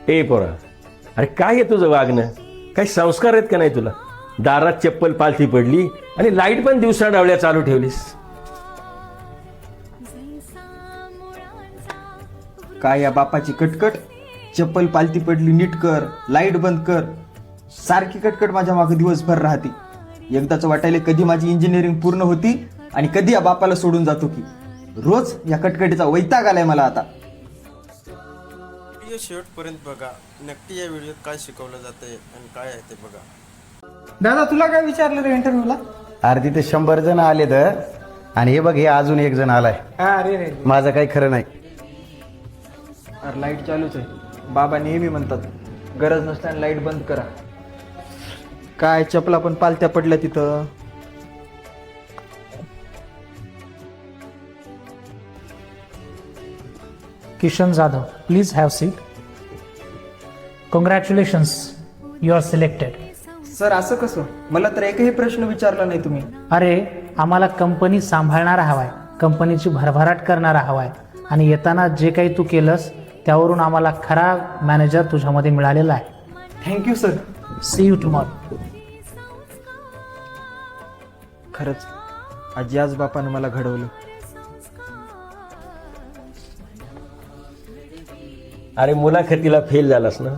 ए पोरा, अरे काय आहे तुझं वागणं? काही संस्कार आहेत का नाही तुला? दारात चप्पल पालथी पडली आणि लाईट पण दिवसा डावल्या चालू ठेवलीस. काय या बापाची कटकट, चप्पल पालती पडली नीट कर, लाईट बंद कर, सारखी कटकट माझ्या मागे दिवसभर राहते. एकदाच वाटायला कधी माझी इंजिनिअरिंग पूर्ण होती आणि कधी या बापाला सोडून जातो की. रोज या कटकटीचा वैताग आलाय मला आता. व्हिडिओ शेवटपर्यंत बघा, नक्की या व्हिडिओत काय शिकवलं जातंय आणि काय आहे ते बघा. दादा तुला काय विचारलं रे इंटरव्ह्यूला? अरे तिथे 100 जण आले तर, आणि हे बघ हे अजून एक जण आलाय. अरे रे, माझं काही खरं नाही. अरे लाईट चालूच आहे. बाबा नेहमी म्हणतात गरज नसताना लाईट बंद करा. काय चपला पण पालत्या पडल्या तिथं. Kishan Jadhav, please have seat. Congratulations, you are selected. Sir असं कसं? मला तर एकही प्रश्न विचारला नाही तुम्ही. अरे आम्हाला कंपनी सांभाळणारा हवाय, कंपनीची भरभराट करणारा हवाय, आणि येताना जे काही तू केलंस त्यावरून आम्हाला खरा मॅनेजर तुझ्यामध्ये मिळालेला आहे. Thank you sir. See you tomorrow. खरंच आजी आज बापानं मला घडवलं. अरे मुलाखतीला फेल झालास ना,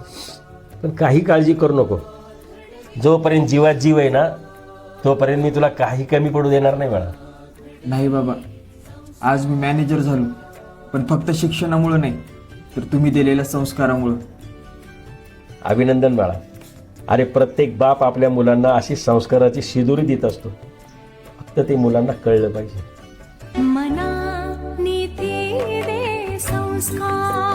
पण काही काळजी करू नको. जोपर्यंत जीवात जीव आहे ना, तोपर्यंत मी तुला काही कमी पडू देणार नाही बाळा. नाही बाबा, आज मी मॅनेजर झालो, पण फक्त शिक्षणामुळं नाही, तर तुम्ही दिलेल्या संस्कारामुळं. अभिनंदन बाळा. अरे प्रत्येक बाप आपल्या मुलांना अशी संस्काराची शिदोरी देत असतो. फक्त ते मुलांना कळलं पाहिजे. मना नीती दे संस्कार.